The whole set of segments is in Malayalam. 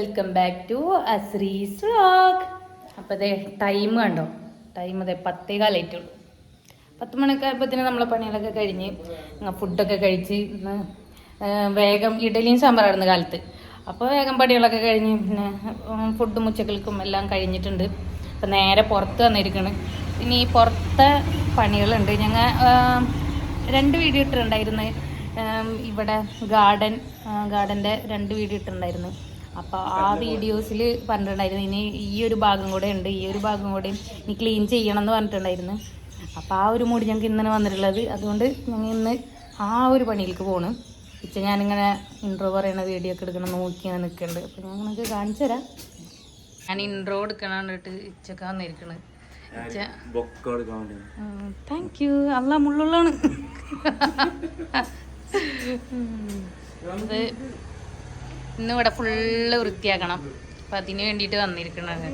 വെൽക്കം ബാക്ക് ടു അസ്രീസ് വ്ളോഗ്. അപ്പോൾ അതെ ടൈം കണ്ടോ, ടൈം അതെ 10:15 10 മണിയൊക്കെ ആയപ്പോഴത്തേനും നമ്മളെ പണികളൊക്കെ കഴിഞ്ഞ് ഫുഡൊക്കെ കഴിച്ച് ഇന്ന് വേഗം ഇഡലിയും സാമ്പാറായിരുന്നു കാലത്ത്. അപ്പോൾ വേഗം പണികളൊക്കെ കഴിഞ്ഞ് പിന്നെ ഫുഡും ഉച്ചക്കൽക്കും എല്ലാം കഴിഞ്ഞിട്ടുണ്ട്. അപ്പോൾ നേരെ പുറത്ത് വന്നിരിക്കണം. ഇനി പുറത്തെ പണികളുണ്ട്. ഞങ്ങൾ 2 വീഡിയോ ഇട്ടിട്ടുണ്ടായിരുന്നു. ഇവിടെ ഗാർഡൻ്റെ 2 വീഡിയോ ഇട്ടിട്ടുണ്ടായിരുന്നു. അപ്പോൾ ആ വീഡിയോസിൽ പറഞ്ഞിട്ടുണ്ടായിരുന്നു ഇനി ഈ ഒരു ഭാഗം കൂടെ ഉണ്ട്, ഈ ഒരു ഭാഗം കൂടെ ഇനി ക്ലീൻ ചെയ്യണം എന്ന് പറഞ്ഞിട്ടുണ്ടായിരുന്നു. അപ്പോൾ ആ ഒരു മൂടി ഞങ്ങൾക്ക് ഇന്നാണ് വന്നിട്ടുള്ളത്. അതുകൊണ്ട് ഞങ്ങൾ ഇന്ന് ആ ഒരു പണിയിലേക്ക് പോകണം. ഞാനിങ്ങനെ ഇൻട്രോ പറയുന്ന വീഡിയോ ഒക്കെ എടുക്കണം നോക്കിയാണ് നിൽക്കുന്നുണ്ട്. അപ്പോൾ ഞാൻ നിങ്ങൾക്ക് കാണിച്ചു തരാം. ഞാൻ ഇൻട്രോ എടുക്കണാണ്ടിട്ട് ഇച്ചൊക്കെ വന്നിരിക്കണത്. Thank you. അല്ല മുള്ളുള്ളാണ്. അത് ഇന്നിവിടെ ഫുള്ള് വൃത്തിയാക്കണം. അപ്പം അതിന് വേണ്ടിയിട്ട് വന്നിരിക്കണത്.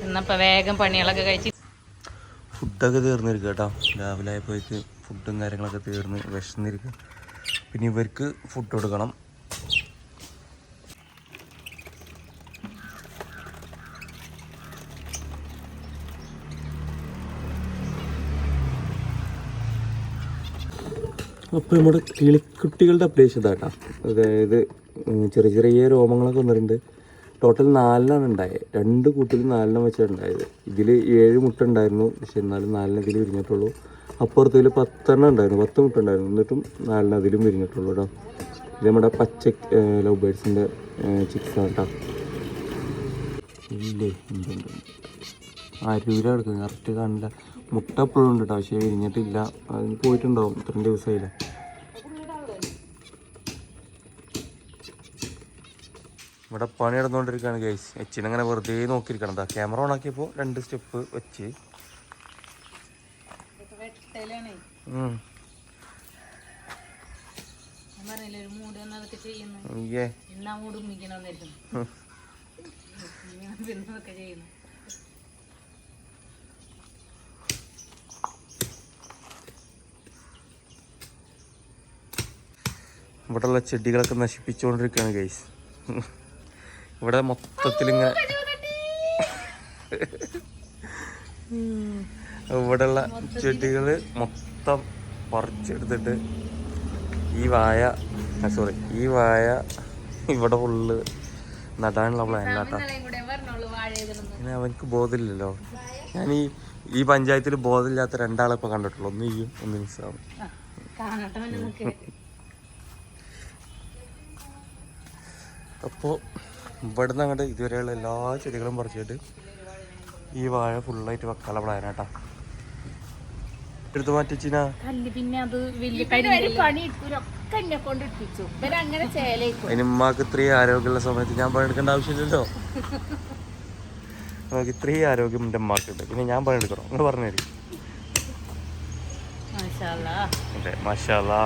ഇന്നപ്പോൾ വേഗം പണികളൊക്കെ കഴിച്ച് ഫുഡൊക്കെ തീർന്നിരിക്കുക കേട്ടോ. രാവിലെ ആയപ്പോഴേക്ക് ഫുഡും കാര്യങ്ങളൊക്കെ തീർന്ന് വിശന്നിരിക്കുക. പിന്നെ ഇവർക്ക് ഫുഡ് കൊടുക്കണം. അപ്പോൾ നമ്മുടെ കിളിക്കുട്ടികളുടെ അപ്ഡേഷൻ ഇതാട്ടോ. അതായത് ചെറിയ ചെറിയ രോമങ്ങളൊക്കെ വന്നിട്ടുണ്ട്. ടോട്ടൽ 4 ഉണ്ടായത്. 2 കൂട്ടിൽ 4 വെച്ചാണ് ഉണ്ടായത്. ഇതിൽ 7 മുട്ട ഉണ്ടായിരുന്നു. പക്ഷെ എന്നാലും 4 ഇതിൽ വിരിഞ്ഞിട്ടുള്ളൂ. അപ്പുറത്തിൽ 10 ഉണ്ടായിരുന്നു, 10 മുട്ട ഉണ്ടായിരുന്നു. എന്നിട്ടും 4 അതിലും വിരിഞ്ഞിട്ടുള്ളൂ കേട്ടോ. ഇത് നമ്മുടെ പച്ച ലവ് ബേർഡ്സിൻ്റെ ചിക്സാണ് കേട്ടോ. ഇല്ലേ എന്തുണ്ട് അരൂര കിടക്കുന്നത് കറക്റ്റ് കാണില്ല. മുട്ട എപ്പോഴും ഉണ്ട് കേട്ടോ, പക്ഷേ വിരിഞ്ഞിട്ടില്ല. അതിന് പോയിട്ടുണ്ടാവും, ഇത്രയും ദിവസമായില്ല. ഇവിടെ പണി നടന്നുകൊണ്ടിരിക്കുകയാണ് ഗൈസ്. എച്ചിനങ്ങനെ വെറുതെ നോക്കിയിരിക്കണം. എന്താ ക്യാമറ ഓൺ ആക്കിയപ്പോൾ 2 സ്റ്റെപ്പ് വെച്ച് ഇവിടെയുള്ള ചെടികളൊക്കെ നശിപ്പിച്ചുകൊണ്ടിരിക്കുകയാണ് ഗൈസ്. ഇവിടെ മൊത്തത്തിലിങ്ങനെ ഇവിടെയുള്ള ചെടികൾ മൊത്തം പറിച്ചെടുത്തിട്ട് ഈ വായ ഇവിടെ ഫുള്ള് നടാനുള്ള പ്ലാനിലാട്ടോ. പിന്നെ അവനക്ക് ബോധമില്ലല്ലോ. ഞാൻ ഈ പഞ്ചായത്തിൽ ബോധമില്ലാത്ത 2 ആളെ ഇപ്പൊ കണ്ടിട്ടുള്ളൂ. ഒന്ന് ചെയ്യും, ഒന്ന് മിസ്സാവും. അപ്പോൾ ഇവിടുന്ന് അങ്ങോട്ട് ഇതുവരെയുള്ള എല്ലാ ചെടികളും പറിച്ചിട്ട് ഈ വാഴ ഫുള്ളായിട്ട് വെക്കാനുള്ള പ്ലാനാട്ടാ. എടുത്ത് മാറ്റിച്ചിനാ ഉമ്മാക്ക് ഇത്രയും ആരോഗ്യമുള്ള സമയത്ത് ഞാൻ പണിയെടുക്കേണ്ട ആവശ്യമില്ലല്ലോ. നമുക്ക് ഇത്രയും ആരോഗ്യം എൻ്റെ ഉമ്മാക്കുണ്ട്, പിന്നെ ഞാൻ പണിയെടുക്കണം. നിങ്ങൾ പറഞ്ഞു തരും. അതെ മാഷാ അല്ലാ.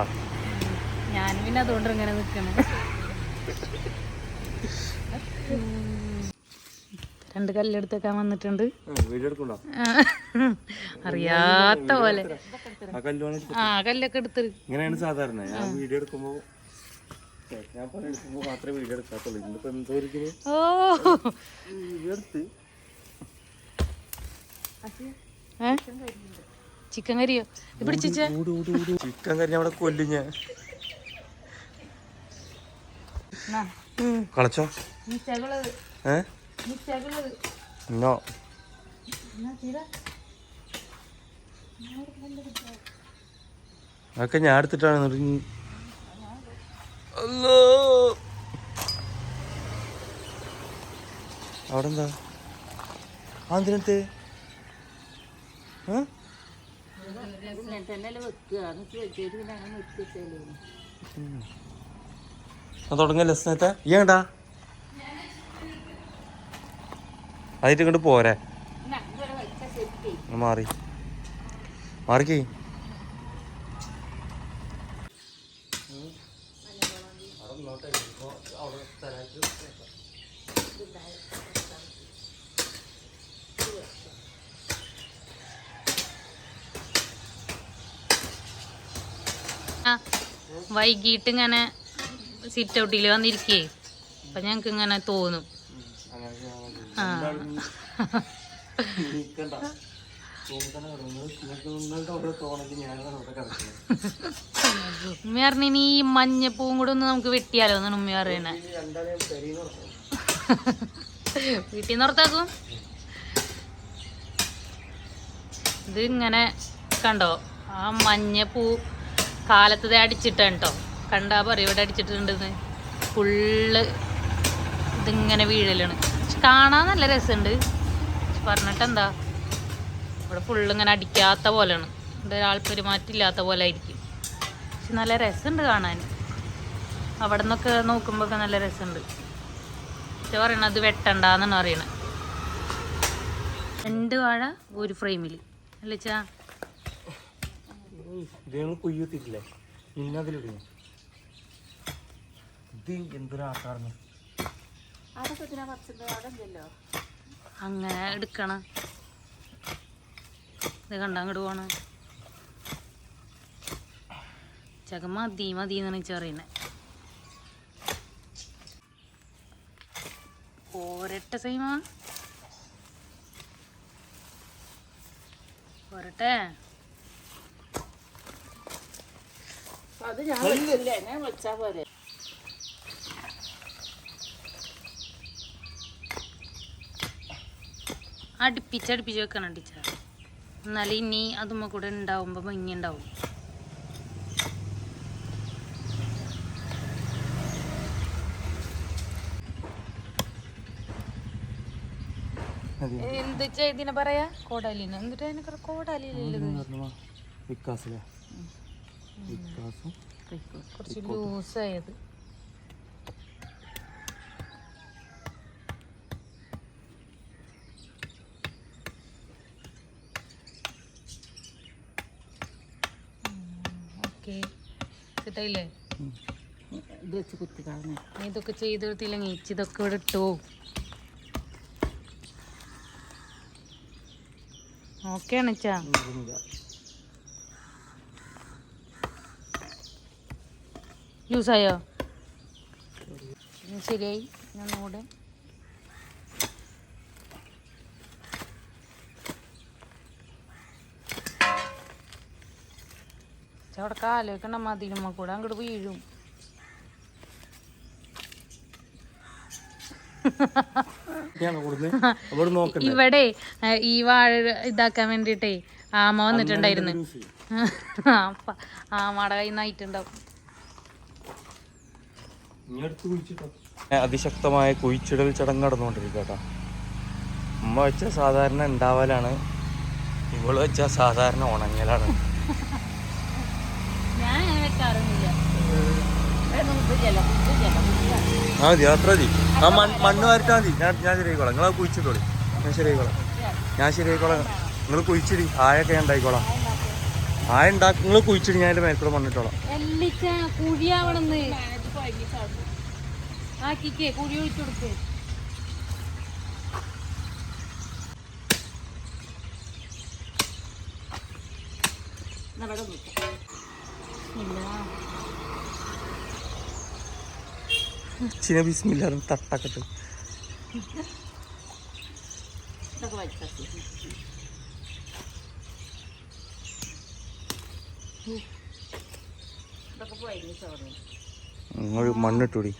ഞാൻ പിന്നെ അതുകൊണ്ട് ഇങ്ങനെ നിൽക്കണം. 2 കല്ലെടുത്തേക്കാൻ വന്നിട്ടുണ്ട്. അറിയാത്ത പോലെ കല്ലൊക്കെ എടുത്ത് ഇങ്ങനെയാണ് സാധാരണ. ഞാൻ വീഡിയോ എടുക്കുമ്പോ മാത്രമേ വീഡിയോ എടുക്കാത്തുള്ളൂ. ഇന്നിപ്പോ എന്തോ ചിക്കൻ കറിയോ പിടിച്ച ചിക്കൻ കറി അവിടെ കൊല്ലും ഞാൻ. കളച്ചോ നോ അതൊക്കെ ഞാൻ എടുത്തിട്ടാണ്. അവിടെ എന്താ അതിനകത്ത് തുടങ്ങല്ലേ സ്നേഹത്തെ ഏണ്ടാ അതിട്ട് ഇങ്ങോട്ട് പോരെ. മാറിക്കേ. വൈകിട്ട് ഇങ്ങനെ സിറ്റ് ഔട്ടിൽ വന്നിരിക്കേ. അപ്പം ഞങ്ങൾക്ക് ഇങ്ങനെ തോന്നും ഉമ്മ പറഞ്ഞിനി ഈ മഞ്ഞപ്പൂവും കൂടെ ഒന്ന് നമുക്ക് വെട്ടിയാലോ എന്നാണ് ഉമ്മ പറയണേ. വീട്ടിൽ നിന്ന് പുറത്താക്കും. ഇത് ഇങ്ങനെ കണ്ടോ, ആ മഞ്ഞപ്പൂ കാലത്തത് അടിച്ചിട്ടാണ് കേട്ടോ. കണ്ടാ പറയും ഇവിടെ അടിച്ചിട്ടുണ്ടെന്ന്. ഫുള്ള് ഇതിങ്ങനെ വീഴലാണ്. പക്ഷെ കാണാൻ നല്ല രസമുണ്ട്. പറഞ്ഞിട്ടെന്താ, ഇവിടെ ഫുള്ള് ഇങ്ങനെ അടിക്കാത്ത പോലെയാണ്. ഇവിടെ ഒരാൾ പെരുമാറ്റില്ലാത്ത പോലെ ആയിരിക്കും. പക്ഷെ നല്ല രസമുണ്ട് കാണാൻ. അവിടെ നിന്നൊക്കെ നോക്കുമ്പോഴൊക്കെ നല്ല രസമുണ്ട്. പക്ഷെ പറയണത് അത് വെട്ടണ്ടെന്നാണ് പറയണത്. 2 വാഴ ഒരു ഫ്രെയിമിൽ അല്ലേ ചാ? കുയ്യത്തിട്ടില്ലേ ഇന്നതിലിടുന്നു. ഇത് എന്തൊരാക്കാർന്ന് അങ്ങനെ എടുക്കണം. ഇത് കണ്ട അങ്ങോട്ട് പോണ ചക മതി മതി എന്നാണ് ചെറിയുന്നത്. പോരട്ടെ സൈമാ, പോരട്ടെ. അത് ഞാൻ വെച്ചാ പോരെ. അടുപ്പിച്ചടുപ്പിച്ച് വെക്കണം ടീച്ചർ. എന്നാലും ഇനി അതുമ്മ കൂടെ ഉണ്ടാവുമ്പോ ഭംഗി ഉണ്ടാവും. എന്താ ഇതിനെ പറയാ? കോടാലിന്. എന്നിട്ട് അതിനൊക്കെ കോടാലിയിലുള്ളത് കുറച്ച് ലൂസായത്. ഓക്കെ, സെറ്റായില്ലേ? ഇത് വെച്ച് കുത്തി കളഞ്ഞു. നീ ഇതൊക്കെ ചെയ്ത് കൊടുത്തില്ലെങ്കിൽ ഇതൊക്കെ ഇവിടെ ഇട്ടോ. ഓക്കെ ആണിച്ചാ? ലൂസായോ? ശരിയായി. ഒന്നുകൂടെ അവിടെ കാലൊക്കെ മതിലുമ്മ കൂടെ അങ്ങോട്ട് വീഴും. ഇവിടെ ഈ വാഴ ഇതാക്കാൻ വേണ്ടിട്ടേ ആമ വന്നിട്ടുണ്ടായിരുന്നു. ആമയുടെ കയ്യിൽ നിന്നായിട്ടുണ്ടാവും. അതിശക്തമായ കുഴിച്ചിടൽ ചടങ്ങ് നടന്നുകൊണ്ടിരിക്കുക കേട്ടോ. ഉമ്മ വെച്ച സാധാരണ ഉണ്ടാവലാണ്, ഇവള് വെച്ച സാധാരണ ഉണങ്ങലാണ്. ഞാൻ അങ്ങനെ വെക്കാറൊന്നുമില്ല. മതി അത്ര മതി. ആ മണ്ണ് വാരിട്ടാ മതി. ഞാൻ ശരിയായിക്കോളാം. നിങ്ങൾ കുഴിച്ചിട്ടോളി. ഞാൻ ശരിയായിക്കോളാം. നിങ്ങൾ കുഴിച്ചിടി. ആയൊക്കെ ഞാൻ ഉണ്ടായിക്കോളാം. ആയ ഉണ്ടാക്കി നിങ്ങൾ കുഴിച്ചിടി. ഞാൻ എൻ്റെ മേൽക്കൂടെ മണ്ണിട്ടോളാം. കുഴിയാവണമെന്ന് ആക്കിക്കേ, കുഴി ഒഴിച്ചു കൊടുക്കേ. ചിന ബിസ്മില്ലാതെ തട്ടക്കട്ട്. മണ്ണിട്ടൂടി.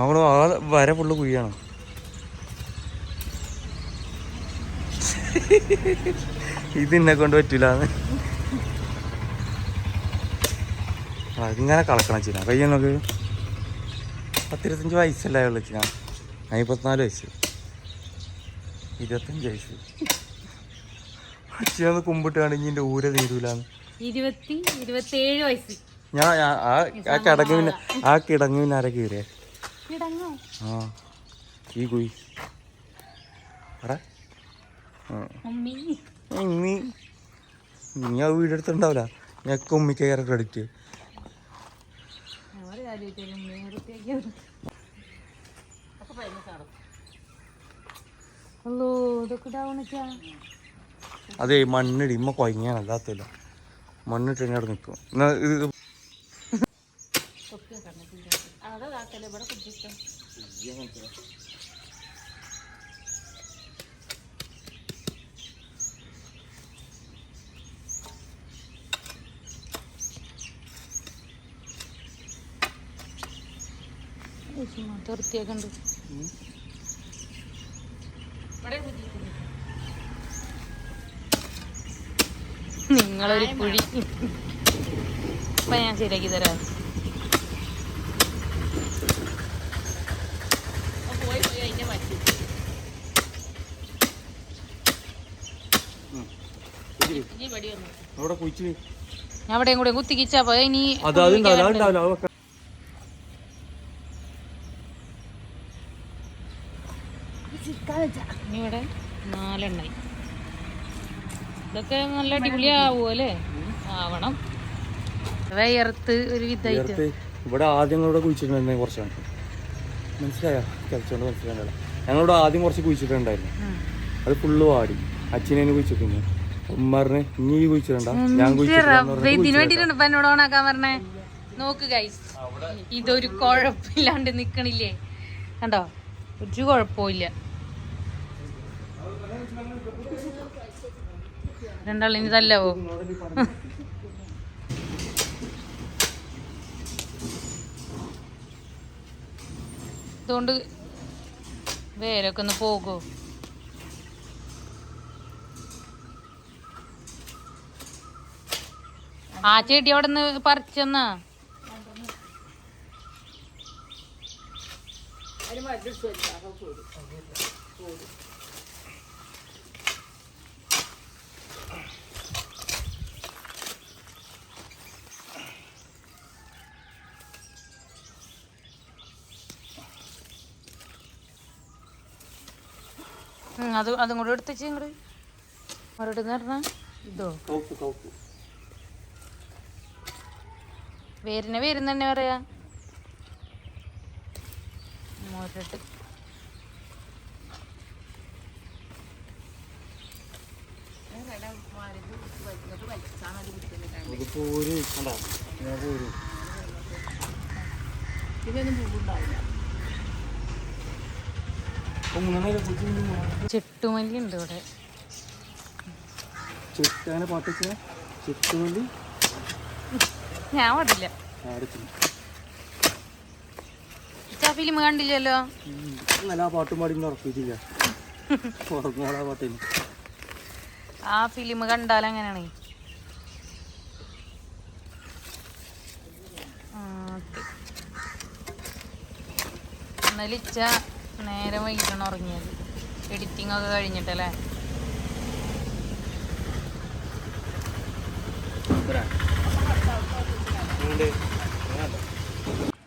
അവിടെ ആ വര ഫുള്ള് കുഴിയാണ്. ഇതിന്നെ കൊണ്ട് പറ്റൂല. അതിങ്ങനെ കളക്കണം ചിന. കയ്യ നോക്ക്. 25 വയസ്സല്ലേ ഉള്ളു ചിന. 54 വയസ്സ്, 25 വയസ്സ്. ചിന കുമ്പിട്ട് കാണിഞ്ഞ് എൻ്റെ ഊര തീരൂലാന്ന്. 27 വയസ്സ്. ഞാൻ ആ കിടങ്ങ് പിന്നെ ആരെ കീറിയ? ആ ഈ കുഴി നീ ആ വീടെടുത്തുണ്ടാവില്ല. ഞങ്ങൾക്ക് ഉമ്മിക്ക് കയറി ക്രെഡിറ്റ്. അതെ മണ്ണിടി. ഇമ്മ കൊയങ്ങാണ്, അല്ലാത്തില്ല. മണ്ണിട്ട് അവിടെ നിൽക്കും. ആക്കല്ലേ ഇവിടെ കുടിച്ചിട്ടും വൃത്തിയൊക്കെ ഉണ്ട്. നിങ്ങളൊരു കുഴി ഇപ്പൊ ഞാൻ ശരിയാക്കി തരാം. പോയി അതിന്റെ പറ്റി പടി വന്നു അവിടെ കുഴിച്ച് ഞാൻ അവിടെയും കൂടെ കുത്തിക്കിച്ചാ പോയ ഇനി ഇനി ഇവിടെ 4 എണ്ണായി. ഇതൊക്കെ നല്ല അടിപൊളിയാവോ അല്ലേ? ആവണം. വയർത്ത് ഒരു വിധായിട്ട് ഇവിടെ ആദ്യം ഞങ്ങളിവിടെ കുഴിച്ചിട്ടുണ്ടായിരുന്നു കുറച്ചാണ്. മനസ്സിലായോ? കളിച്ചോണ്ട് മനസ്സിലായല്ലോ. ഞങ്ങളിവിടെ ആദ്യം കുറച്ച് കുഴിച്ചിട്ടുണ്ടായിരുന്നു. അത് ഫുള്ള് വാടി. അച്ഛനെ കുഴിച്ചിട്ടുണ്ട്. ഉമ്മാറിന് നീ കുഴിച്ചിട്ടുണ്ട ഞാൻ ഇതിന് വേണ്ടിട്ടാണ് ഇപ്പൊ എന്നോട് ഓണാക്കാൻ പറഞ്ഞേ. നോക്ക് ഗൈസ്, ഇതൊരു കുഴപ്പമില്ലാണ്ട് നിക്കണില്ലേ? കണ്ടോ, ഒരു കുഴപ്പമില്ല. രണ്ടാളിനി തല്ലാവോ? ഇതുകൊണ്ട് വേരൊക്കെ ഒന്ന് പോകോ? ആ ചെടി അവിടെ നിന്ന് പറിച്ചെന്നാ. അതും കൂടെ എടുത്തേച്ച് ഇങ്ങോട്ട് ഒരിടത്ത് പറഞ്ഞ ഇതോ വേരിനെ വേരും തന്നെ പറയാ. മോരിട്ട് ചെട്ടുമല്ലി ഉണ്ട് ഇവിടെ. ഞാൻ പാടില്ല. ഫിലിം കണ്ടില്ലല്ലോ. പാട്ടും പാടി ഉറപ്പിച്ചില്ല. ആ ഫിലിം കണ്ടാൽ അങ്ങനെയാണ്. ഇന്നലിച്ച നേരം വൈകിട്ടാണ് ഉറങ്ങിയത്. എഡിറ്റിംഗ് ഒക്കെ കഴിഞ്ഞിട്ടല്ലേ.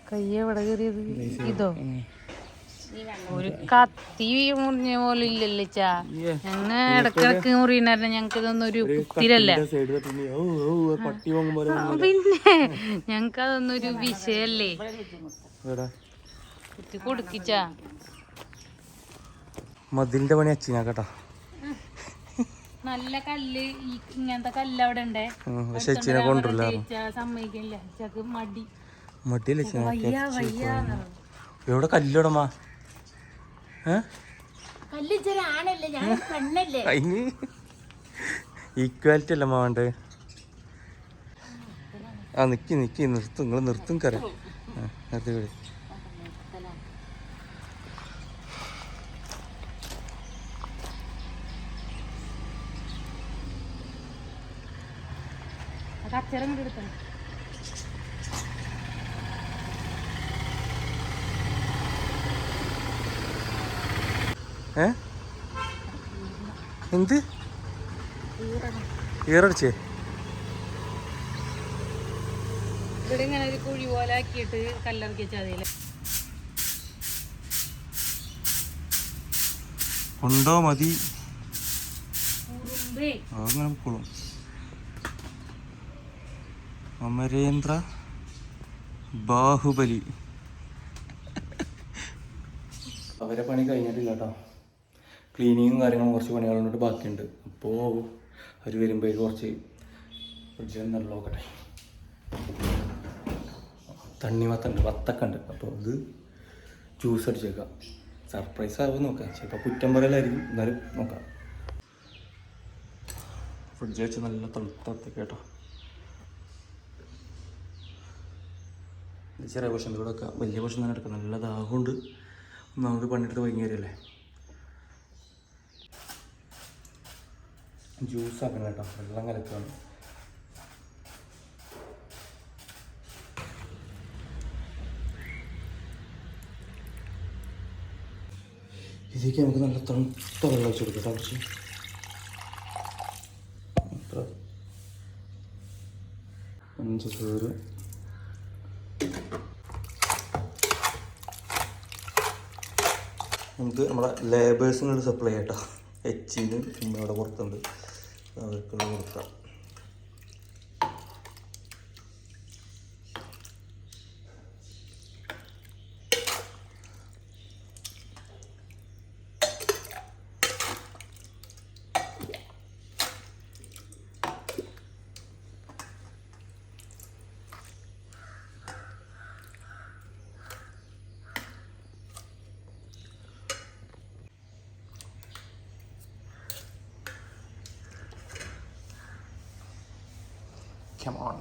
കയ്യ എവിടെ കയറിയത്? ഇതോ ഒരു കത്തി മുറിഞ്ഞ പോലെ ഇല്ലല്ലോ ചാ. ഞങ്ങ ഇടക്കിടക്ക് മുറിയുണ്ടായിരുന്നു. ഞങ്ങക്ക് ഇതൊന്നും ഒരു കുത്തിരല്ല. പിന്നെ ഞങ്ങക്ക് അതൊന്നും ഒരു വിഷയല്ലേ. കുത്തി കൊടുക്കിച്ചാ. മതിലിന്റെ പണി അച്ഛനാ കേട്ടോ. നല്ല കല്ല് ഇങ്ങനത്തെ കല്ല് അവിടെ ഉണ്ടേ. പക്ഷെ അച്ഛനെ കൊണ്ടുവരില്ല. സമ്മതിക്കില്ല. ചക്ക് മടി മടിയല്ലേ. എവിടെ കല്ലോടമ്മ? അതിന് ഈക്വാലിറ്റി അല്ലമ്മ വേണ്ടേ? ആ നിക്കി നിർത്തും. നിങ്ങൾ നിർത്തും കര നിർത്തി വിട്. അച്ചരം കൂടി എടുത്തോ. എന്ത് ഈറടിച്ചേ? ഇവിടെ ഇങ്ങനെ ഒരു കുഴി പോലെ ആക്കിയിട്ട് കല്ലിറക്കി വെച്ചാൽ ഉണ്ടോ മതി. അങ്ങനെ പൊക്കോളും. അമരേന്ദ്ര ബാഹുബലി. അവരെ പണി കഴിഞ്ഞിട്ടില്ല കേട്ടോ. ക്ലീനിങ്ങും കാര്യങ്ങളും കുറച്ച് പണികളുണ്ട് ബാക്കിയുണ്ട്. അപ്പോൾ അവർ വരുമ്പോഴേക്ക് കുറച്ച് ഫ്രിഡ്ജിൽ നിന്ന് നോക്കട്ടെ. തണ്ണിമത്തുണ്ട്, വത്തക്ക ഉണ്ട്. അപ്പോൾ ഇത് ജ്യൂസ് അടിച്ചേക്കാം. സർപ്രൈസ് ആവും നോക്കാം. ചിലപ്പോൾ കുറ്റം പറയലായിരിക്കും, എന്നാലും നോക്കാം. ഫ്രിഡ്ജ് വെച്ച് നല്ല തണുത്ത കേട്ടോ. ചെറിയ പോഷൻ ഇവിടെ വെക്കാം, വലിയ പോഷൻ തന്നെ എടുക്കാം. നല്ല ദാഹമുണ്ട്, നമുക്ക് പണിയെടുത്ത് വൈകുന്നേരമല്ലേ. ജ്യൂസ് ആക്കണം കേട്ടോ, വെള്ളം കലക്കാണ്. ഇതിലേക്ക് നമുക്ക് നല്ല തണുത്ത വെള്ളം വെച്ച് കൊടുക്കാം. കുറച്ച് പഞ്ചസാര, നമുക്ക് നമ്മുടെ ലേബേഴ്സിനോട് സപ്ലൈ ചെയ്യട്ടോ. എച്ചിന് അവിടെ പുറത്തുണ്ട്, അവർക്കുള്ള കൊടുക്കാം. Come on.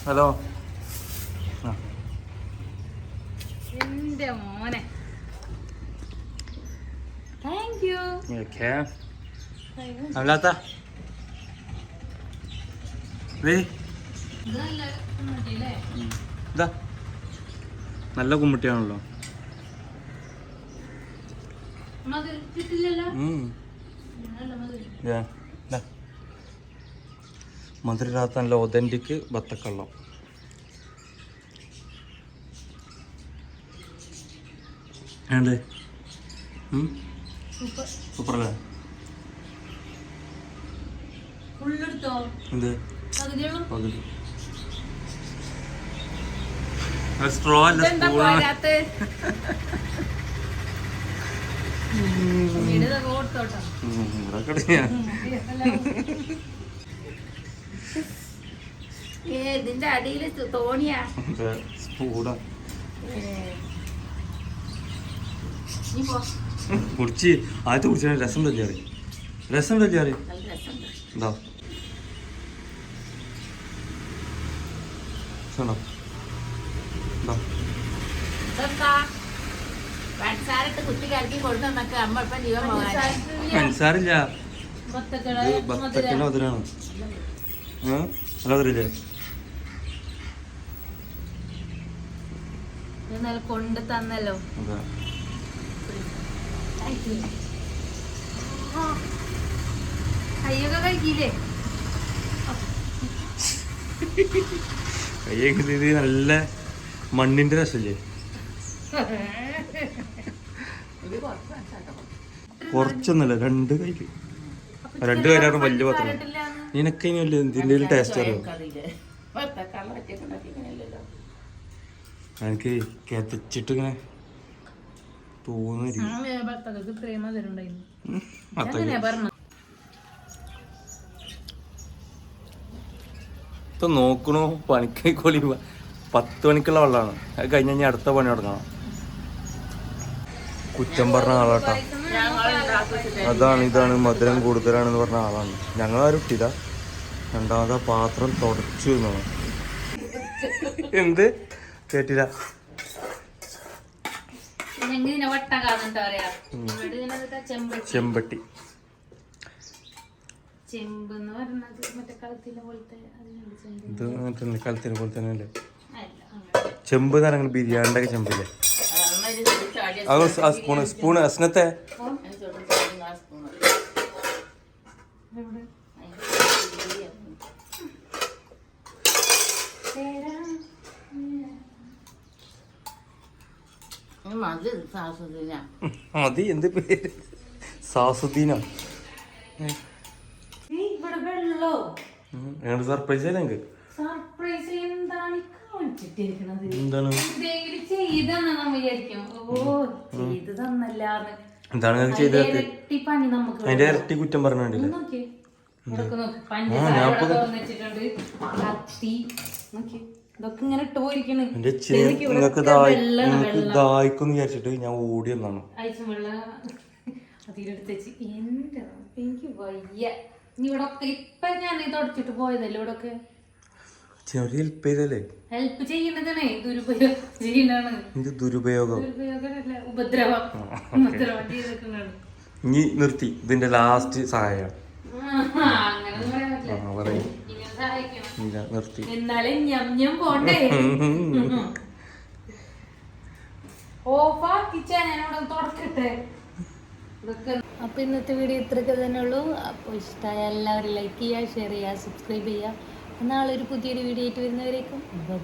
ഹലോ. എന്റെ മോനെ, താങ്ക് യു. അല്ലാത്ത ഇതാ നല്ല കുമ്മിട്ടിയാണല്ലോ. മധുരരാത്ത നല്ല ഒതന്റിക് ബത്തക്കള്ളം. ഏണ്ടേ സൂപ്പർ അല്ലേ? എന്ത് പകുതി സ്ട്രോ അല്ല, സ്പൂണാണ്. ഇതിന്റെ അടിയില് തോണിയാ സ്പൂണാ. നീ പോ. കുടിച്ച് ആദ്യത്തെ കുടിച്ചാൽ രസം വലിയാറ്, രസം വലിയാറ്. എന്താ പഞ്ചസാരില്ല, ബത്തക്കന്റെ മധുരാണ്. നല്ല മധുരല്ലേ? കൊണ്ട് തന്നല്ലോ. അതെ, കയ്യൊക്കെ കഴിക്കില്ലേ? കയ്യൊക്കെ നല്ല മണ്ണിന്റെ രസല്ലേ? കുറച്ചൊന്നുമല്ല, 2 കൈക്ക് 2 കൈയിലാണ് വലിയ പാത്രം. നിനക്ക് ഇനിയല്ലേ ഇതിൻ്റെ ടേസ്റ്റ് അറിയാം. എനിക്ക് കെതച്ചിട്ട് ഇങ്ങനെ തോന്നുന്നു. ഇപ്പൊ നോക്കണു പണിക്കോളി 10 മണിക്കുള്ള വെള്ളമാണ്. അത് കഴിഞ്ഞ് കഴിഞ്ഞാൽ അടുത്ത പണി തുടങ്ങണം. കുറ്റം പറഞ്ഞ ആളാട്ടാ. ഇതാണ് മധുരം കൂടുതലാണെന്ന് പറഞ്ഞ ആളാണ്. ഞങ്ങളാരും ഇട്ടില്ല. രണ്ടാമത്തെ പാത്രം തുടച്ചു എന്നാണ്. എന്ത് കേട്ടില്ല? ചെമ്പട്ടി. ഇത് കളത്തിന് പോലെ തന്നെ അല്ലേ? ചെമ്പ് എന്ന് പറഞ്ഞാൽ ബിരിയാണിന്റെ ഒക്കെ ചെമ്പില്ലേ? സ്പൂണ് അസ്നത്തെ മതി. എന്ത് പേര്? സാസുദ്ദീനോ? ഞങ്ങളുടെ സർപ്രൈസ് അല്ലേ? ഞങ്ങൾക്ക് എന്താണ് ചെയ്ത് തന്നാ വിചാരിക്കും ഓ ചെയ്ത് തന്നല്ലാന്ന്. എന്താണ് നിങ്ങൾക്ക് ചെയ്തത്? ഇരട്ടി പണി നമുക്ക്. അതിന്റെ ഇരട്ടി കുറ്റം പറഞ്ഞിട്ടില്ല. നോക്കി ഇതൊക്കെ നോക്ക്, പഞ്ചസാര തോന്നിച്ചിട്ടുണ്ട്, കത്തി നോക്കി, ഇതൊക്കെ ഇങ്ങനെ ഇട്ട് പോയിരിക്കണ്. എന്റെ നിങ്ങൾക്ക് ദാഹിക്കും വിചാരിച്ചിട്ട് ഞാൻ ഓടി വന്നാണ്. അയച്ചും വെള്ളം അതിലെടുത്ത് വെച്ച് എന്റെ എനിക്ക് വയ്യ. ഇനി ഇവിടെ ഒക്കെ ഇപ്പൊ ഞാൻ തുടച്ചിട്ട് പോയതല്ലേ ഇവിടെ ഒക്കെ. ഹെൽപ്പ് ചെയ്തല്ലേ? ഹെൽപ്പ് ചെയ്യേണ്ടതാണേ, ദുരുപയോഗം ചെയ്യണ്ടാണ്. ഇത് ദുരുപയോഗം, ദുരുപയോഗമല്ല, ഉപദ്രവം ചെയ്തിട്ടുണ്ടാണ്. ഇനി നിർത്തി, ഇതിന്റെ ലാസ്റ്റ് സഹായം അങ്ങനെ പറയാൻ പറ്റില്ല. ഇങ്ങനെ സഹായിക്കണം നിർത്തി. എന്നാലും ഞം പോണ്ടേ. ഓഫാക്കിച്ചാ ഞാനിവിടെ തുറക്കട്ടെ. അപ്പൊ ഇന്നത്തെ വീഡിയോ ഇത്രയൊക്കെ തന്നെ ഉള്ളൂ. അപ്പോൾ ഇഷ്ടമായ എല്ലാവരും ലൈക്ക് ചെയ്യുക, ഷെയർ ചെയ്യുക, സബ്സ്ക്രൈബ് ചെയ്യുക. നാളെ ഒരു പുതിയൊരു വീഡിയോ ആയിട്ട് വരുന്നവരേക്കും ബൈ.